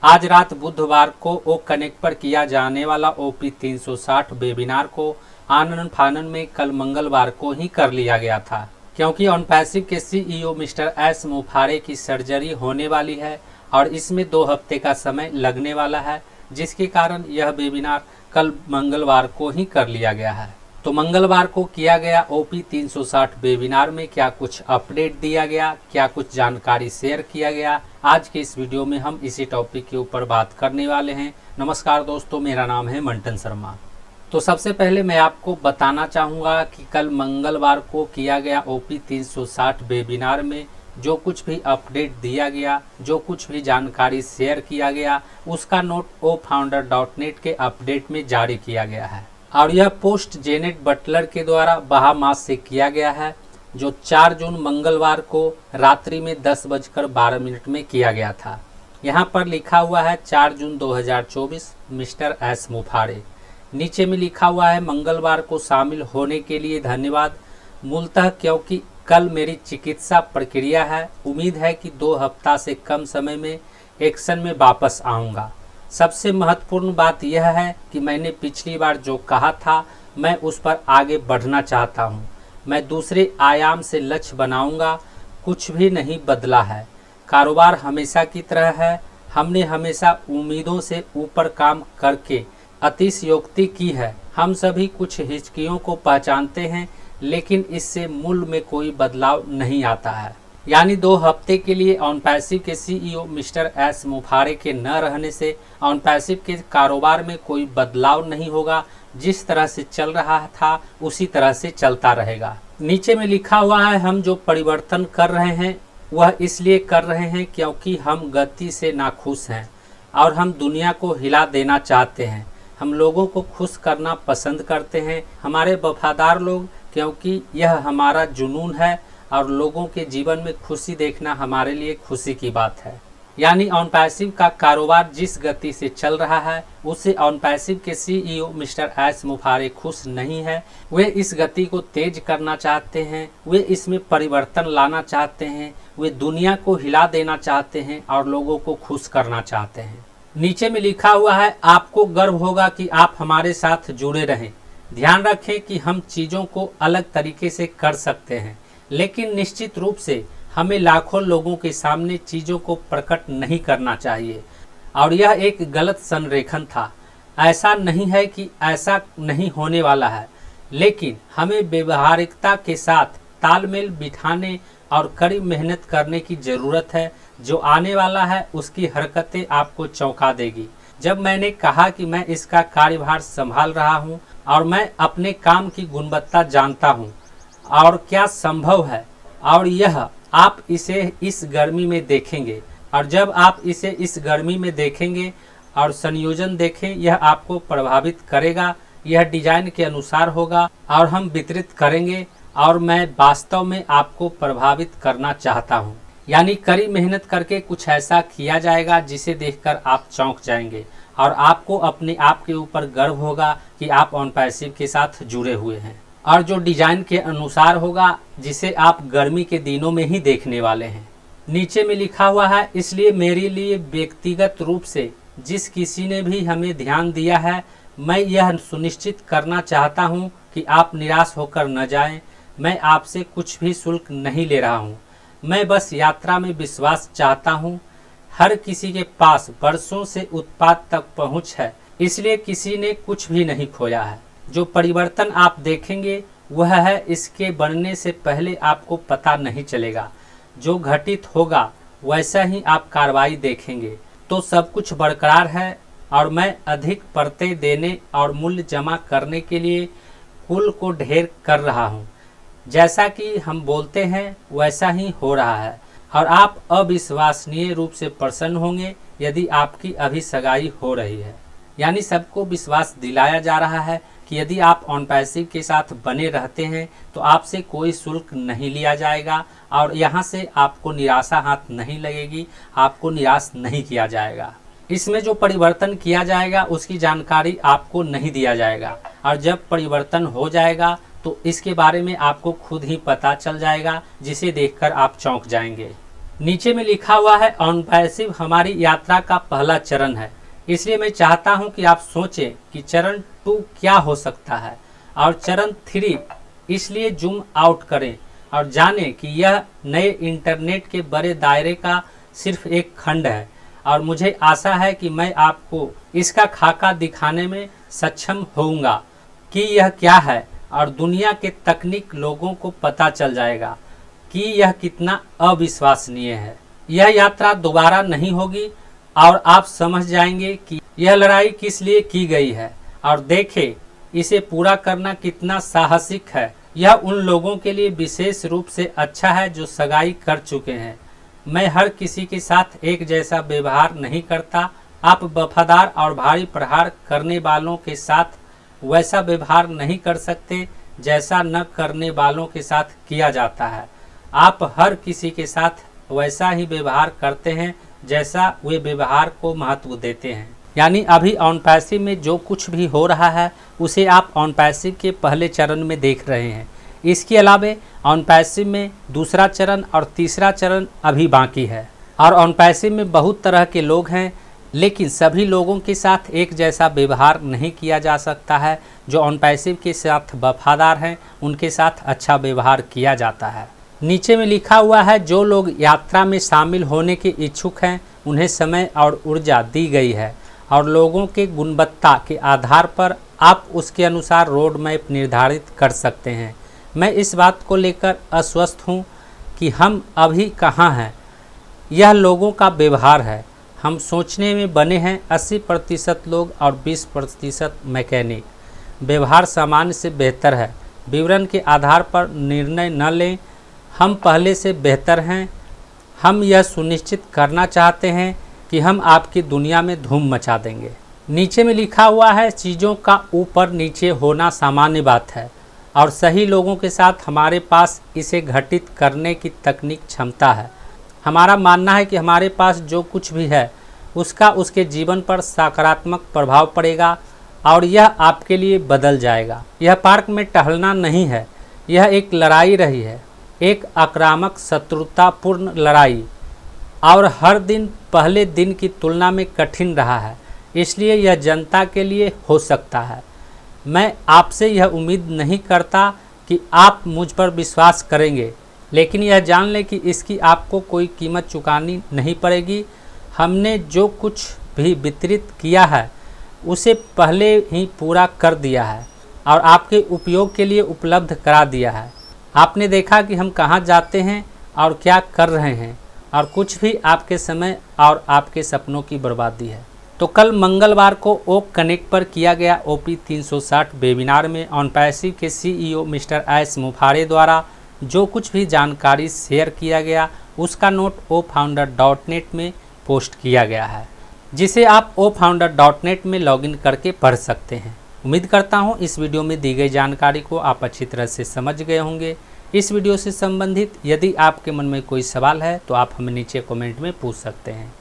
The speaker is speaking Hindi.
आज रात बुधवार को ओ कनेक्ट पर किया जाने वाला OP 360 वेबिनार को आनन फानन में कल मंगलवार को ही कर लिया गया था, क्योंकि ऑनपैसिव के CEO मिस्टर एस मुफारे की सर्जरी होने वाली है और इसमें 2 हफ्ते का समय लगने वाला है, जिसके कारण यह वेबिनार कल मंगलवार को ही कर लिया गया है। तो मंगलवार को किया गया OP 360 वेबिनार में क्या कुछ अपडेट दिया गया, क्या कुछ जानकारी शेयर किया गया, आज के इस वीडियो में हम इसी टॉपिक के ऊपर बात करने वाले हैं। नमस्कार दोस्तों, मेरा नाम है मंटन शर्मा। तो सबसे पहले मैं आपको बताना चाहूँगा कि कल मंगलवार को किया गया OP 360 वेबिनार में जो कुछ भी अपडेट दिया गया, जो कुछ भी जानकारी शेयर किया गया, उसका नोट ofounder.net के अपडेट में जारी किया गया है और यह पोस्ट जेनेट बटलर के द्वारा बहामास से किया गया है, जो 4 जून मंगलवार को रात्रि में 10:12 में किया गया था। यहाँ पर लिखा हुआ है 4 जून 2024 मिस्टर एस मुफारे। नीचे में लिखा हुआ है मंगलवार को शामिल होने के लिए धन्यवाद। मूलतः क्योंकि कल मेरी चिकित्सा प्रक्रिया है, उम्मीद है कि 2 हफ्ता से कम समय में एक्शन में वापस आऊँगा। सबसे महत्वपूर्ण बात यह है कि मैंने पिछली बार जो कहा था, मैं उस पर आगे बढ़ना चाहता हूँ। मैं दूसरे आयाम से लक्ष्य बनाऊंगा। कुछ भी नहीं बदला है, कारोबार हमेशा की तरह है। हमने हमेशा उम्मीदों से ऊपर काम करके अतिशयोक्ति की है। हम सभी कुछ हिचकियों को पहचानते हैं, लेकिन इससे मूल्य में कोई बदलाव नहीं आता है। यानी 2 हफ्ते के लिए ऑनपैसिव के CEO मिस्टर एस मुफारे के न रहने से ऑनपैसिव के कारोबार में कोई बदलाव नहीं होगा। जिस तरह से चल रहा था उसी तरह से चलता रहेगा। नीचे में लिखा हुआ है, हम जो परिवर्तन कर रहे हैं वह इसलिए कर रहे हैं क्योंकि हम गति से नाखुश हैं और हम दुनिया को हिला देना चाहते हैं। हम लोगों को खुश करना पसंद करते हैं, हमारे वफादार लोग, क्योंकि यह हमारा जुनून है और लोगों के जीवन में खुशी देखना हमारे लिए खुशी की बात है। यानी ऑनपैसिव का कारोबार जिस गति से चल रहा है उससे ऑनपैसिव के CEO मिस्टर एस मुफारे खुश नहीं है। वे इस गति को तेज करना चाहते हैं, वे इसमें परिवर्तन लाना चाहते हैं, वे दुनिया को हिला देना चाहते हैं और लोगों को खुश करना चाहते हैं। नीचे में लिखा हुआ है, आपको गर्व होगा कि आप हमारे साथ जुड़े रहें। ध्यान रखें कि हम चीज़ों को अलग तरीके से कर सकते हैं, लेकिन निश्चित रूप से हमें लाखों लोगों के सामने चीज़ों को प्रकट नहीं करना चाहिए और यह एक गलत संरेखन था। ऐसा नहीं है कि ऐसा नहीं होने वाला है, लेकिन हमें व्यवहारिकता के साथ तालमेल बिठाने और कड़ी मेहनत करने की ज़रूरत है। जो आने वाला है उसकी हरकतें आपको चौंका देगी। जब मैंने कहा कि मैं इसका कार्यभार संभाल रहा हूँ और मैं अपने काम की गुणवत्ता जानता हूँ और क्या संभव है, और यह आप इसे इस गर्मी में देखेंगे, और जब आप इसे इस गर्मी में देखेंगे और संयोजन देखें, यह आपको प्रभावित करेगा। यह डिजाइन के अनुसार होगा और हम वितरित करेंगे और मैं वास्तव में आपको प्रभावित करना चाहता हूं। यानी कड़ी मेहनत करके कुछ ऐसा किया जाएगा जिसे देखकर आप चौंक जाएंगे और आपको अपने आप के ऊपर गर्व होगा कि आप ऑनपैसिव के साथ जुड़े हुए हैं, और जो डिजाइन के अनुसार होगा जिसे आप गर्मी के दिनों में ही देखने वाले हैं। नीचे में लिखा हुआ है, इसलिए मेरे लिए व्यक्तिगत रूप से जिस किसी ने भी हमें ध्यान दिया है, मैं यह सुनिश्चित करना चाहता हूं कि आप निराश होकर न जाएं। मैं आपसे कुछ भी शुल्क नहीं ले रहा हूं, मैं बस यात्रा में विश्वास चाहता हूं। हर किसी के पास वर्षों से उत्पाद तक पहुंच है, इसलिए किसी ने कुछ भी नहीं खोया है। जो परिवर्तन आप देखेंगे वह है, इसके बनने से पहले आपको पता नहीं चलेगा। जो घटित होगा वैसा ही आप कार्रवाई देखेंगे। तो सब कुछ बरकरार है और मैं अधिक परतें देने और मूल्य जमा करने के लिए कुल को ढेर कर रहा हूँ। जैसा कि हम बोलते हैं वैसा ही हो रहा है और आप अविश्वसनीय रूप से प्रसन्न होंगे यदि आपकी अभी सगाई हो रही है। यानी सबको विश्वास दिलाया जा रहा है कि यदि आप ऑनपैसिव के साथ बने रहते हैं तो आपसे कोई शुल्क नहीं लिया जाएगा और यहाँ से आपको निराशा हाथ नहीं लगेगी, आपको निराश नहीं किया जाएगा। इसमें जो परिवर्तन किया जाएगा उसकी जानकारी आपको नहीं दिया जाएगा और जब परिवर्तन हो जाएगा तो इसके बारे में आपको खुद ही पता चल जाएगा, जिसे देखकर आप चौंक जाएंगे। नीचे में लिखा हुआ है ऑन पैसिव हमारी यात्रा का पहला चरण है, इसलिए मैं चाहता हूं कि आप सोचें कि चरण 2 क्या हो सकता है और चरण 3 इसलिए जूम आउट करें और जानें कि यह नए इंटरनेट के बड़े दायरे का सिर्फ एक खंड है और मुझे आशा है कि मैं आपको इसका खाका दिखाने में सक्षम होऊंगा कि यह क्या है और दुनिया के तकनीक लोगों को पता चल जाएगा कि यह कितना अविश्वसनीय है। यह यात्रा दोबारा नहीं होगी और आप समझ जाएंगे कि यह लड़ाई किस लिए की गई है और देखें इसे पूरा करना कितना साहसिक है। यह उन लोगों के लिए विशेष रूप से अच्छा है जो सगाई कर चुके हैं। मैं हर किसी के साथ एक जैसा व्यवहार नहीं करता। आप वफादार और भारी प्रहार करने वालों के साथ वैसा व्यवहार नहीं कर सकते जैसा न करने वालों के साथ किया जाता है। आप हर किसी के साथ वैसा ही व्यवहार करते हैं जैसा वे व्यवहार को महत्व देते हैं। यानी अभी ऑन पैसिव में जो कुछ भी हो रहा है उसे आप ऑन पैसिव के पहले चरण में देख रहे हैं। इसके अलावा ऑन पैसिव में दूसरा चरण और तीसरा चरण अभी बाकी है और ऑन पैसिव में बहुत तरह के लोग हैं, लेकिन सभी लोगों के साथ एक जैसा व्यवहार नहीं किया जा सकता है। जो ऑन पैसिव के साथ वफादार हैं उनके साथ अच्छा व्यवहार किया जाता है। नीचे में लिखा हुआ है जो लोग यात्रा में शामिल होने के इच्छुक हैं उन्हें समय और ऊर्जा दी गई है और लोगों के गुणवत्ता के आधार पर आप उसके अनुसार रोड मैप निर्धारित कर सकते हैं। मैं इस बात को लेकर अस्वस्थ हूँ कि हम अभी कहाँ हैं। यह लोगों का व्यवहार है। हम सोचने में बने हैं 80% लोग और 20% मैकेनिक। व्यवहार सामान्य से बेहतर है। विवरण के आधार पर निर्णय न लें। हम पहले से बेहतर हैं। हम यह सुनिश्चित करना चाहते हैं कि हम आपकी दुनिया में धूम मचा देंगे। नीचे में लिखा हुआ है चीज़ों का ऊपर नीचे होना सामान्य बात है और सही लोगों के साथ हमारे पास इसे घटित करने की तकनीक क्षमता है। हमारा मानना है कि हमारे पास जो कुछ भी है उसका उसके जीवन पर सकारात्मक प्रभाव पड़ेगा और यह आपके लिए बदल जाएगा। यह पार्क में टहलना नहीं है, यह एक लड़ाई रही है, एक आक्रामक शत्रुतापूर्ण लड़ाई, और हर दिन पहले दिन की तुलना में कठिन रहा है, इसलिए यह जनता के लिए हो सकता है। मैं आपसे यह उम्मीद नहीं करता कि आप मुझ पर विश्वास करेंगे, लेकिन यह जान लें कि इसकी आपको कोई कीमत चुकानी नहीं पड़ेगी। हमने जो कुछ भी वितरित किया है उसे पहले ही पूरा कर दिया है और आपके उपयोग के लिए उपलब्ध करा दिया है। आपने देखा कि हम कहाँ जाते हैं और क्या कर रहे हैं और कुछ भी आपके समय और आपके सपनों की बर्बादी है। तो कल मंगलवार को ओक कनेक्ट पर किया गया OP 360 वेबिनार में ऑन पैसिव के CEO मिस्टर एस मुफारे द्वारा जो कुछ भी जानकारी शेयर किया गया उसका नोट ofounder.net में पोस्ट किया गया है, जिसे आप ofounder.net में लॉगिन करके पढ़ सकते हैं। उम्मीद करता हूं इस वीडियो में दी गई जानकारी को आप अच्छी तरह से समझ गए होंगे। इस वीडियो से संबंधित यदि आपके मन में कोई सवाल है तो आप हमें नीचे कमेंट में पूछ सकते हैं।